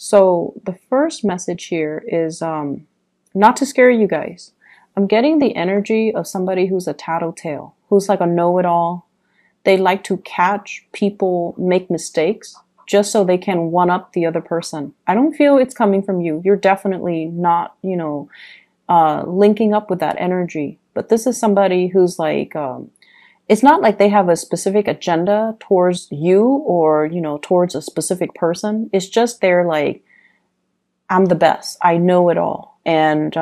So the first message here is not to scare you guys. I'm getting the energy of somebody who's a tattletale, who's like a know-it-all. They like to catch people make mistakes just so they can one-up the other person. I don't feel it's coming from you. You're definitely not, linking up with that energy. But this is somebody who's like, it's not like they have a specific agenda towards you or, towards a specific person. It's just they're like, I'm the best. I know it all. And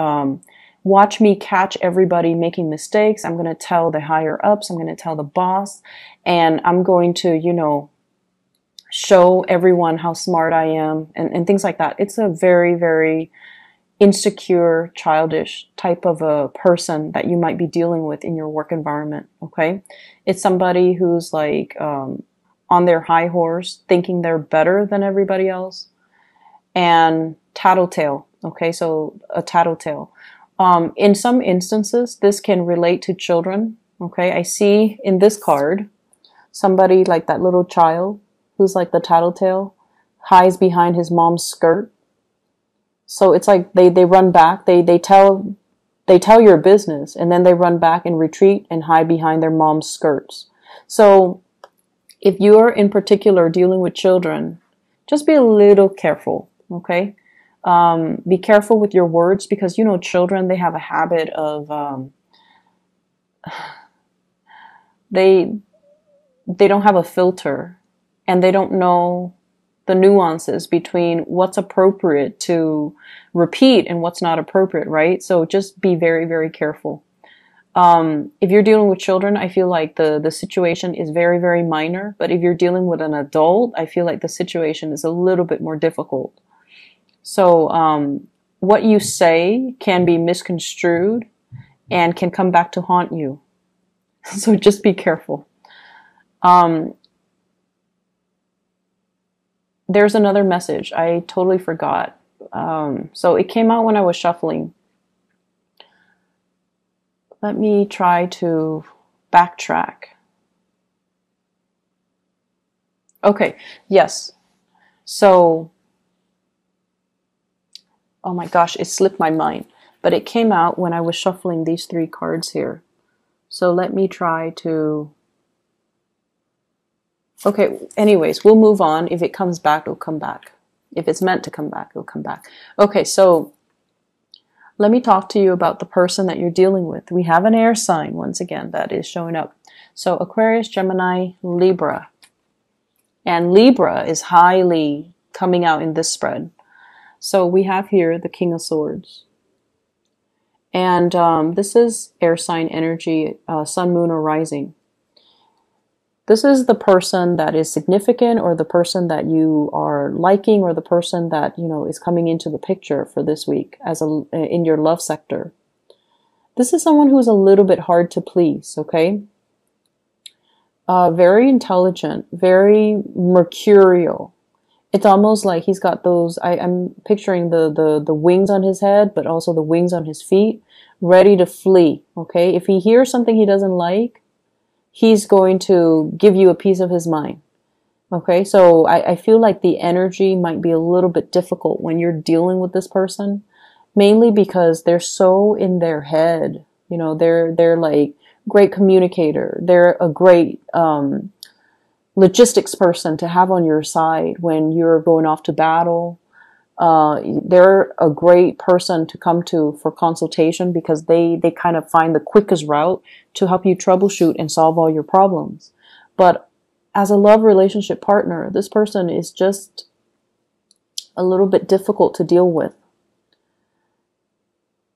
watch me catch everybody making mistakes. I'm going to tell the higher ups. I'm going to tell the boss. And I'm going to, show everyone how smart I am and things like that. It's a very, very insecure, childish type of a person that you might be dealing with in your work environment, okay? It's somebody who's like on their high horse, thinking they're better than everybody else, and tattletale, okay? So a tattletale. In some instances, this can relate to children, okay? I see in this card, somebody like that little child who's like the tattletale, hides behind his mom's skirt. So it's like they run back, they tell your business, and then they run back and retreat and hide behind their mom's skirts. So if you're in particular dealing with children, just be a little careful, okay? Be careful with your words because, children, they have a habit of, they don't have a filter and they don't know the nuances between what's appropriate to repeat and what's not appropriate, right? So just be very, very careful. If you're dealing with children, I feel like the situation is very, very minor. But if you're dealing with an adult, I feel like the situation is a little bit more difficult. So what you say can be misconstrued and can come back to haunt you. So just be careful. There's another message. I totally forgot. So it came out when I was shuffling. Let me try to backtrack. Okay, yes. So, oh my gosh, it slipped my mind. But it came out when I was shuffling these three cards here. So let me try to... Okay, anyways, we'll move on. If it comes back, it'll come back. If it's meant to come back, it'll come back. Okay, so let me talk to you about the person that you're dealing with. We have an air sign, once again, that is showing up. So Aquarius, Gemini, Libra. And Libra is highly coming out in this spread. So we have here the King of Swords. And this is air sign energy, sun, moon, or rising. This is the person that is significant or the person that you are liking or the person that, is coming into the picture for this week in your love sector. This is someone who's a little bit hard to please, okay? Very intelligent, very mercurial. It's almost like he's got those, I'm picturing the wings on his head, but also the wings on his feet, ready to flee, okay? If he hears something he doesn't like, he's going to give you a piece of his mind. Okay, so I feel like the energy might be a little bit difficult when you're dealing with this person, mainly because they're so in their head. They're like great communicator. They're a great logistics person to have on your side when you're going off to battle. They're a great person to come to for consultation because they kind of find the quickest route to help you troubleshoot and solve all your problems. But as a love relationship partner, this person is just a little bit difficult to deal with.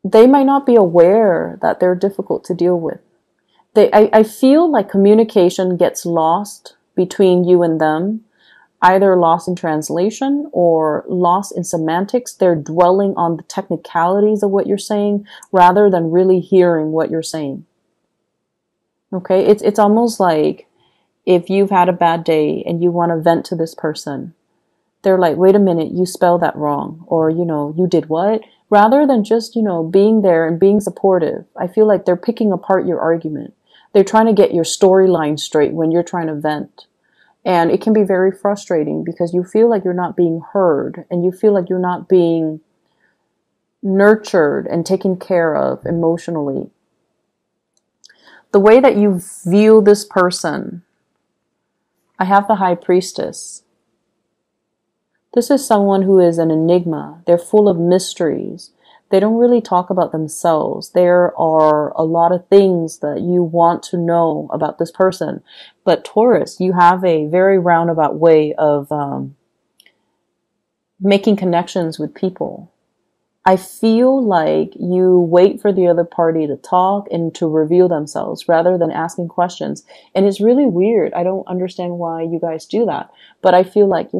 They might not be aware that they're difficult to deal with. I feel like communication gets lost between you and them. Either lost in translation or lost in semantics. They're dwelling on the technicalities of what you're saying rather than really hearing what you're saying. Okay, it's almost like if you've had a bad day and you want to vent to this person, they're like, wait a minute, you spelled that wrong, or, you did what? Rather than just, being there and being supportive, I feel like they're picking apart your argument. They're trying to get your storyline straight when you're trying to vent. And it can be very frustrating because you feel like you're not being heard and you feel like you're not being nurtured and taken care of emotionally. The way that you view this person, I have the High Priestess. This is someone who is an enigma. They're full of mysteries. They don't really talk about themselves. There are a lot of things that you want to know about this person. But Taurus, you have a very roundabout way of making connections with people. I feel like you wait for the other party to talk and to reveal themselves rather than asking questions. And it's really weird. I don't understand why you guys do that. But I feel like,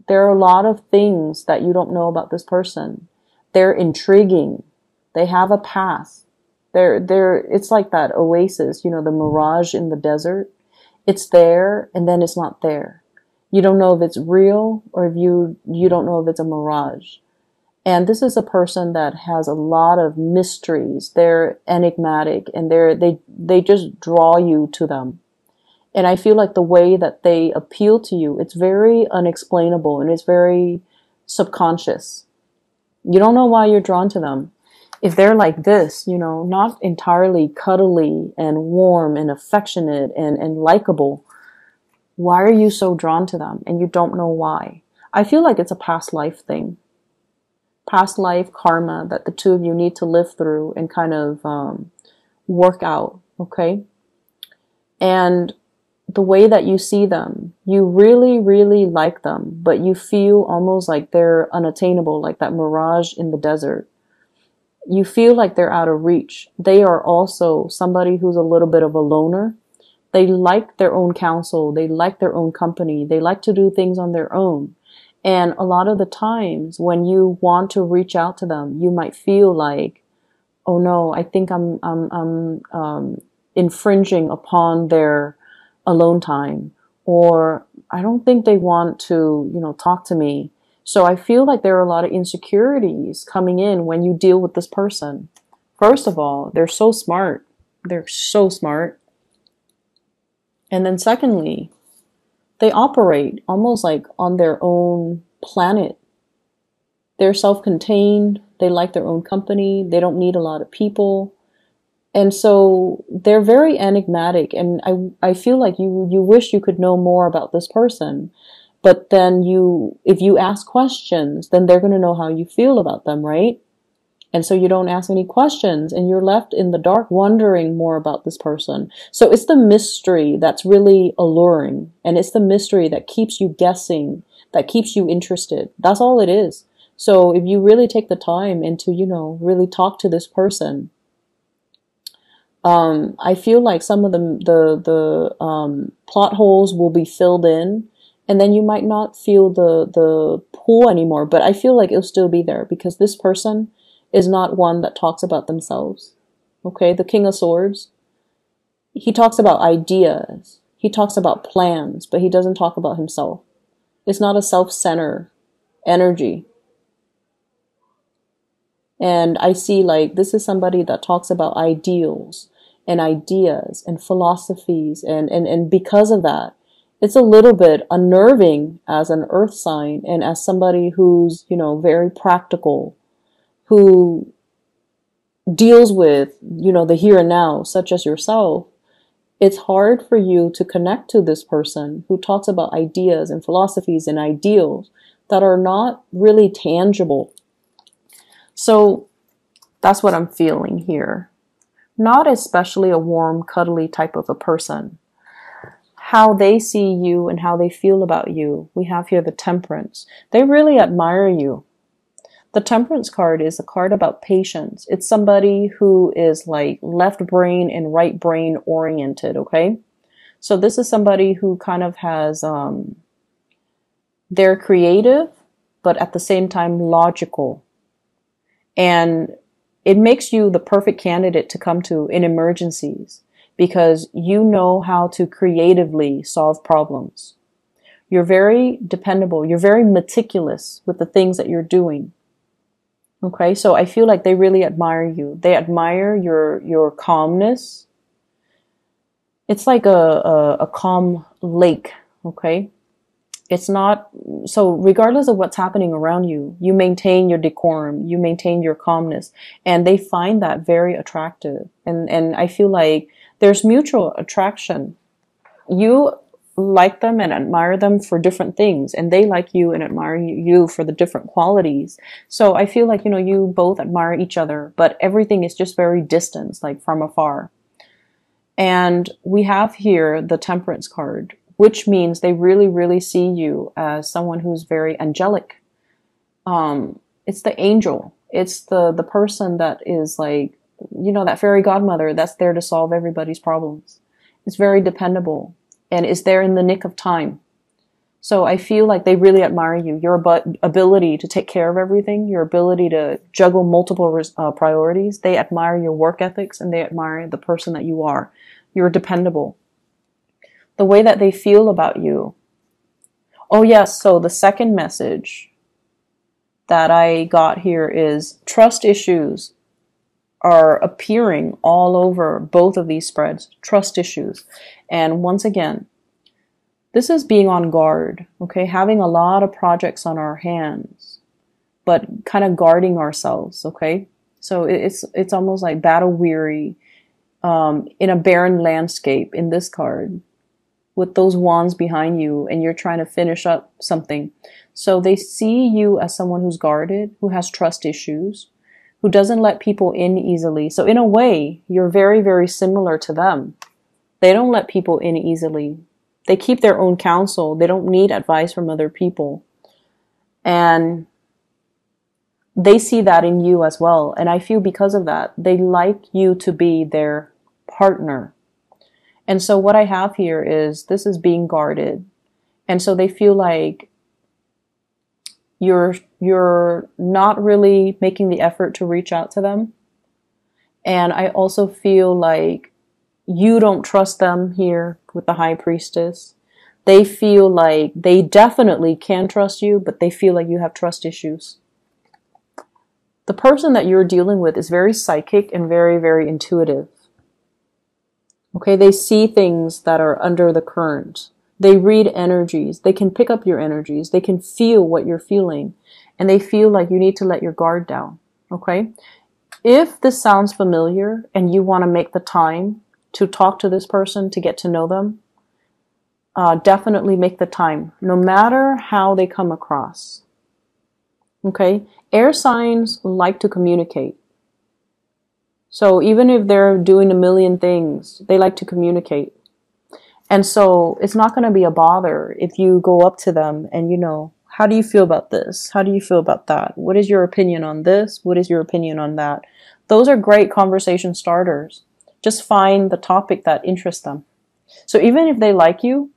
there are a lot of things that you don't know about this person. They're intriguing. They have a past. It's like that oasis, the mirage in the desert. It's there and then it's not there. You don't know if it's real or if you don't know if it's a mirage. And this is a person that has a lot of mysteries. They're enigmatic and they just draw you to them. And I feel like the way that they appeal to you, it's very unexplainable and it's very subconscious. You don't know why you're drawn to them. If they're like this, not entirely cuddly and warm and affectionate and likable, why are you so drawn to them? And you don't know why. I feel like it's a past life thing. Past life karma that the two of you need to live through and kind of work out, okay? And the way that you see them, you really, really like them, but you feel almost like they're unattainable, like that mirage in the desert. You feel like they're out of reach. They are also somebody who's a little bit of a loner. They like their own counsel. They like their own company. They like to do things on their own. And a lot of the times when you want to reach out to them, you might feel like, oh no, I think I'm infringing upon their alone time, or I don't think they want to, talk to me. So I feel like there are a lot of insecurities coming in when you deal with this person. First of all, they're so smart. They're so smart. And then secondly, they operate almost like on their own planet. They're self-contained. They like their own company. They don't need a lot of people. And so they're very enigmatic. And I feel like you wish you could know more about this person. But then if you ask questions, then they're going to know how you feel about them, right? And so you don't ask any questions and you're left in the dark wondering more about this person. So it's the mystery that's really alluring. And it's the mystery that keeps you guessing, that keeps you interested. That's all it is. So if you really take the time and to, really talk to this person, I feel like some of the plot holes will be filled in. And then you might not feel the pull anymore. But I feel like it'll still be there because this person is not one that talks about themselves. Okay, the King of Swords, he talks about ideas. He talks about plans, but he doesn't talk about himself. It's not a self-centered energy. And I see like this is somebody that talks about ideals and ideas and philosophies. And because of that, it's a little bit unnerving as an earth sign and as somebody who's, very practical, who deals with, the here and now, such as yourself. It's hard for you to connect to this person who talks about ideas and philosophies and ideals that are not really tangible. So that's what I'm feeling here. Not especially a warm, cuddly type of a person. How they see you and how they feel about you. We have here the Temperance. They really admire you. The Temperance card is a card about patience. It's somebody who is like left brain and right brain oriented, okay? So this is somebody who kind of has, they're creative, but at the same time logical. And it makes you the perfect candidate to come to in emergencies because you know how to creatively solve problems. You're very dependable. You're very meticulous with the things that you're doing. Okay, so I feel like they really admire you. They admire your calmness. It's like a calm lake, Okay. It's not, so regardless of what's happening around you, you maintain your decorum, you maintain your calmness, and they find that very attractive. And I feel like there's mutual attraction. You like them and admire them for different things, and they like you and admire you for the different qualities. So I feel like, you both admire each other, but everything is just very distant, like from afar. And we have here the Temperance card, which means they really, really see you as someone who's very angelic. It's the angel. It's the person that is like, that fairy godmother that's there to solve everybody's problems. It's very dependable and is there in the nick of time. So I feel like they really admire you. Your ability to take care of everything, your ability to juggle multiple priorities. They admire your work ethics and they admire the person that you are. You're dependable. The way that they feel about you. Oh yes, so the second message that I got here is trust issues are appearing all over both of these spreads. Trust issues. And once again, this is being on guard, okay? Having a lot of projects on our hands, but kind of guarding ourselves, okay? So it's almost like battle weary in a barren landscape in this card with those wands behind you and you're trying to finish up something. So they see you as someone who's guarded, who has trust issues, who doesn't let people in easily. So in a way, you're very, very similar to them. They don't let people in easily. They keep their own counsel. They don't need advice from other people. And they see that in you as well. And I feel because of that, they like you to be their partner. And so what I have here is this is being guarded. And so they feel like you're not really making the effort to reach out to them. And I also feel like you don't trust them here with the High Priestess. They feel like they definitely can trust you, but they feel like you have trust issues. The person that you're dealing with is very psychic and very, very intuitive. Okay, they see things that are under the current. They read energies. They can pick up your energies. They can feel what you're feeling. And they feel like you need to let your guard down. Okay? If this sounds familiar and you want to make the time to talk to this person, to get to know them, definitely make the time, no matter how they come across. Okay? Air signs like to communicate. So even if they're doing a million things, they like to communicate. And so it's not going to be a bother if you go up to them and, how do you feel about this? How do you feel about that? What is your opinion on this? What is your opinion on that? Those are great conversation starters. Just find the topic that interests them. So even if they like you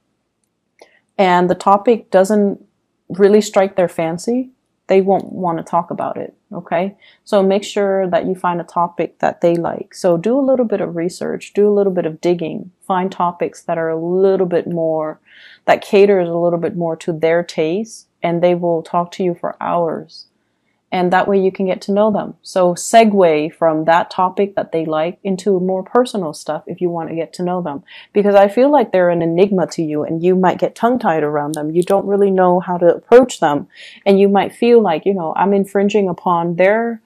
and the topic doesn't really strike their fancy, they won't want to talk about it, okay? So make sure that you find a topic that they like. So do a little bit of research, do a little bit of digging, find topics that are a little bit more, that caters a little bit more to their taste, and they will talk to you for hours. And that way you can get to know them. So segue from that topic that they like into more personal stuff if you want to get to know them. Because I feel like they're an enigma to you and you might get tongue-tied around them. You don't really know how to approach them. And you might feel like, I'm infringing upon their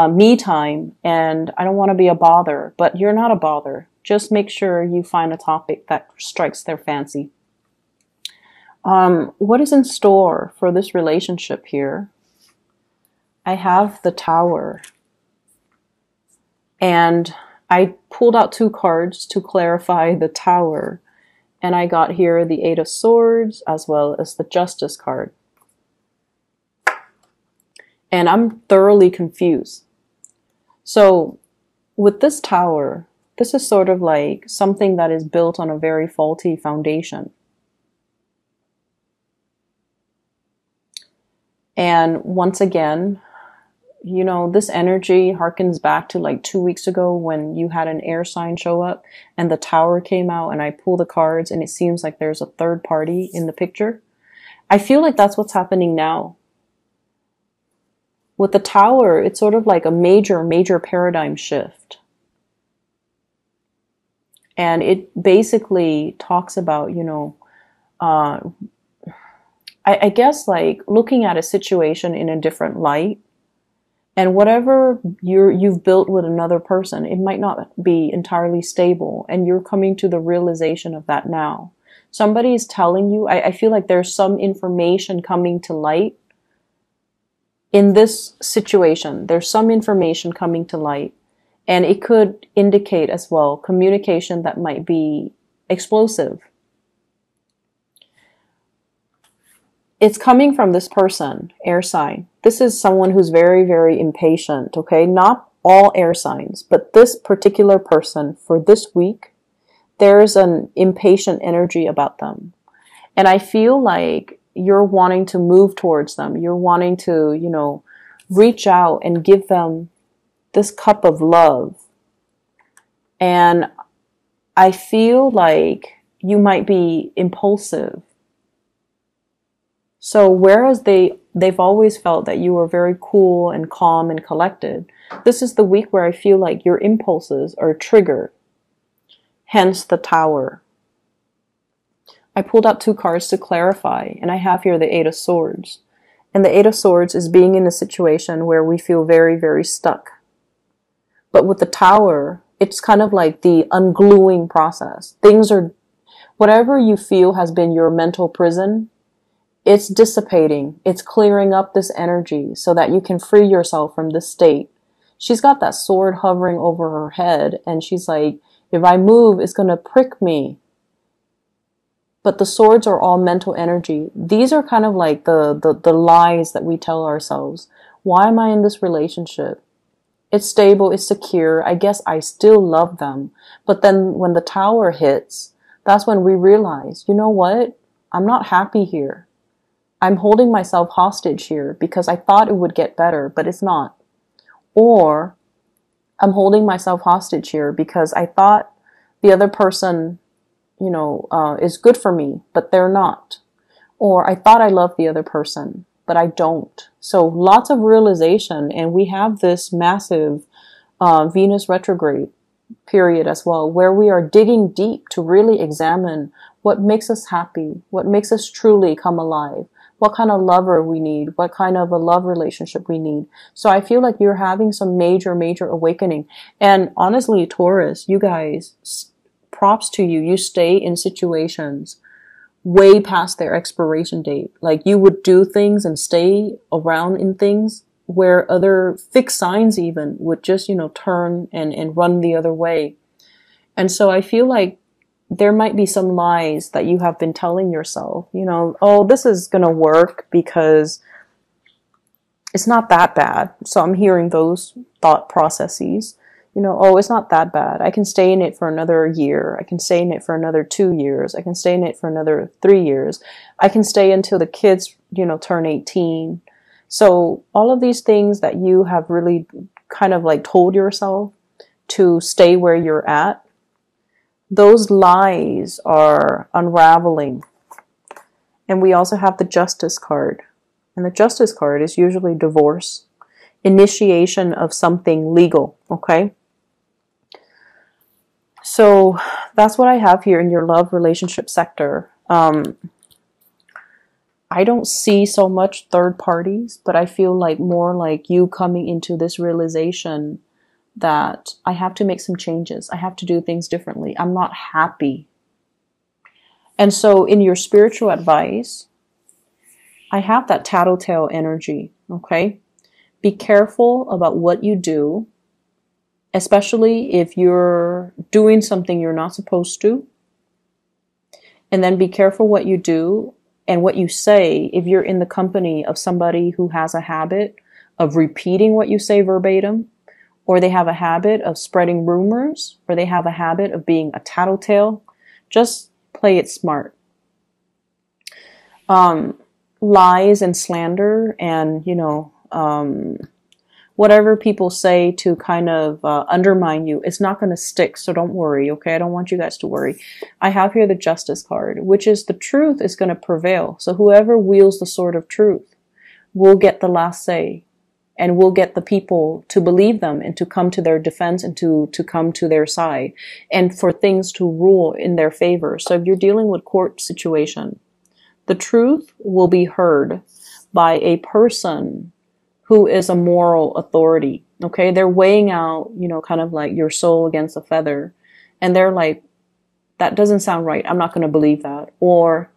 me time and I don't want to be a bother. But you're not a bother. Just make sure you find a topic that strikes their fancy. What is in store for this relationship here? I have the Tower, and I pulled out 2 cards to clarify the Tower, and I got here the 8 of Swords as well as the Justice card. And I'm thoroughly confused. So with this Tower, this is sort of like something that is built on a very faulty foundation. And once again, this energy harkens back to like 2 weeks ago when you had an air sign show up and the Tower came out and I pull the cards and it seems like there's a third party in the picture. I feel like that's what's happening now. With the Tower, it's sort of like a major, major paradigm shift. And it basically talks about, uh, I guess like looking at a situation in a different light. And whatever you've built with another person, it might not be entirely stable. And you're coming to the realization of that now. Somebody is telling you, I feel like there's some information coming to light in this situation. There's some information coming to light. And it could indicate as well communication that might be explosive. It's coming from this person, air sign. This is someone who's very, very impatient, okay? Not all air signs, but this particular person for this week, there's an impatient energy about them. And I feel like you're wanting to move towards them. You're wanting to, you know, reach out and give them this cup of love. And I feel like you might be impulsive. So whereas they've always felt that you were very cool and calm and collected, this is the week where I feel like your impulses are triggered. Hence the Tower. I pulled out 2 cards to clarify, and I have here the 8 of Swords. And the 8 of Swords is being in a situation where we feel very, very stuck. But with the Tower, it's kind of like the ungluing process. Things are, whatever you feel has been your mental prison, it's dissipating. It's clearing up this energy so that you can free yourself from this state. She's got that sword hovering over her head, and she's like, if I move, it's going to prick me. But the swords are all mental energy. These are kind of like the lies that we tell ourselves. Why am I in this relationship? It's stable, it's secure. I guess I still love them. But then when the Tower hits, that's when we realize, you know what? I'm not happy here. I'm holding myself hostage here because I thought it would get better, but it's not. Or I'm holding myself hostage here because I thought the other person, you know, is good for me, but they're not. Or I thought I loved the other person, but I don't. So lots of realization, and we have this massive Venus retrograde period as well, where we are digging deep to really examine what makes us happy, what makes us truly come alive, what kind of lover we need, what kind of a love relationship we need. So I feel like you're having some major, major awakening. And honestly, Taurus, you guys, props to you. You stay in situations way past their expiration date. Like you would do things and stay around in things where other fixed signs even would just, you know, turn and run the other way. And so I feel like there might be some lies that you have been telling yourself, you know, oh, this is going to work because it's not that bad. So I'm hearing those thought processes, you know, oh, it's not that bad. I can stay in it for another year. I can stay in it for another 2 years. I can stay in it for another 3 years. I can stay until the kids, you know, turn 18. So all of these things that you have really kind of like told yourself to stay where you're at, those lies are unraveling. And we also have the Justice card. And the Justice card is usually divorce, initiation of something legal, okay? So that's what I have here in your love relationship sector. I don't see so much third parties, but I feel like more like you coming into this realization that I have to make some changes. I have to do things differently. I'm not happy. And so in your spiritual advice, I have that tattletale energy, okay? Be careful about what you do, especially if you're doing something you're not supposed to. And then be careful what you do and what you say if you're in the company of somebody who has a habit of repeating what you say verbatim, or they have a habit of spreading rumors, or they have a habit of being a tattletale. Just play it smart. Lies and slander and, you know, whatever people say to kind of undermine you, it's not going to stick, so don't worry, okay? I don't want you guys to worry. I have here the Justice card, which is the truth is going to prevail. So whoever wields the sword of truth will get the last say, and will get the people to believe them and to come to their defense and to come to their side, and for things to rule in their favor. So if you're dealing with court situation, The truth will be heard by a person who is a moral authority. Okay, they're weighing out, you know, kind of like your soul against a feather, and they're like, that doesn't sound right. I'm not going to believe that. Or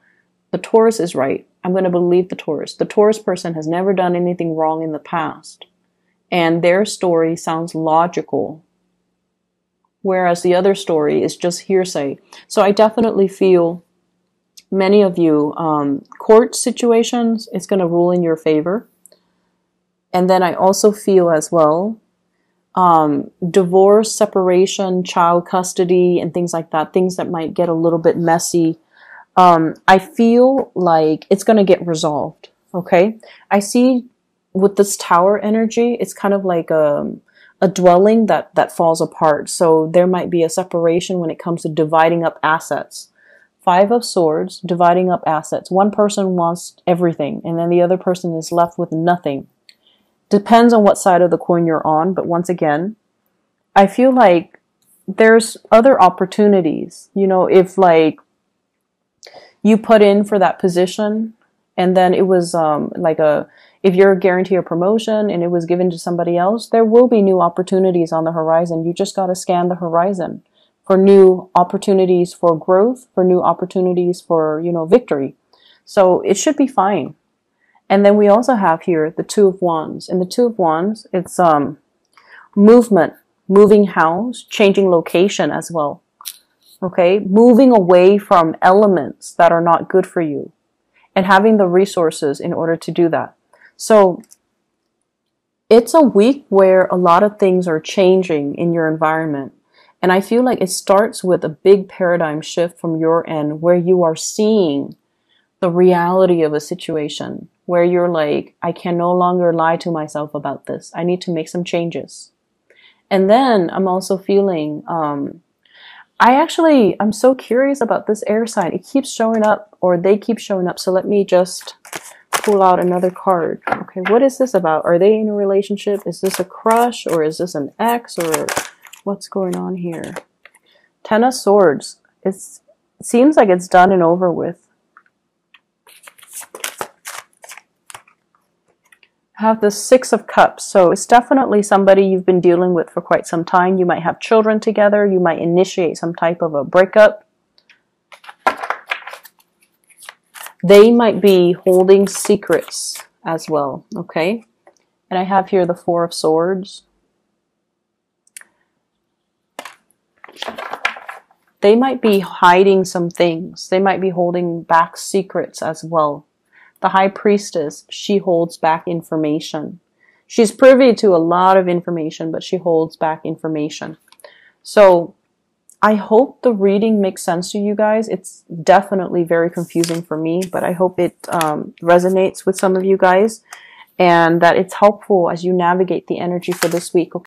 the Taurus is right. I'm going to believe the Taurus. The Taurus person has never done anything wrong in the past, and their story sounds logical, whereas the other story is just hearsay. So I definitely feel many of you, court situations, it's going to rule in your favor. And then I also feel as well, divorce, separation, child custody, and things like that, things that might get a little bit messy. I feel like it's going to get resolved. Okay. I see with this tower energy, it's kind of like a dwelling that falls apart. So there might be a separation when it comes to dividing up assets. 5 of Swords, dividing up assets. One person wants everything, and then the other person is left with nothing. Depends on what side of the coin you're on, but once again, I feel like there's other opportunities. You know, if like you put in for that position and then it was if you're guaranteed a promotion and it was given to somebody else, there will be new opportunities on the horizon. You just got to scan the horizon for new opportunities for growth, for new opportunities for, you know, victory. So it should be fine. And then we also have here the Two of Wands. And the Two of Wands, it's movement, moving house, changing location as well. Okay, moving away from elements that are not good for you and having the resources in order to do that. So it's a week where a lot of things are changing in your environment. And I feel like it starts with a big paradigm shift from your end where you are seeing the reality of a situation, where you're like, I can no longer lie to myself about this. I need to make some changes. And then I'm also feeling, I'm so curious about this air sign. It keeps showing up, or they keep showing up. So let me just pull out another card. Okay, what is this about? Are they in a relationship? Is this a crush, or is this an ex, or what's going on here? 10 of Swords. It seems like it's done and over with. Have the 6 of Cups. So it's definitely somebody you've been dealing with for quite some time. You might have children together. You might initiate some type of a breakup. They might be holding secrets as well. Okay. And I have here the 4 of Swords. They might be hiding some things. They might be holding back secrets as well. The High Priestess, she holds back information. She's privy to a lot of information, but she holds back information. So I hope the reading makes sense to you guys. It's definitely very confusing for me, but I hope it resonates with some of you guys and that it's helpful as you navigate the energy for this week. Okay?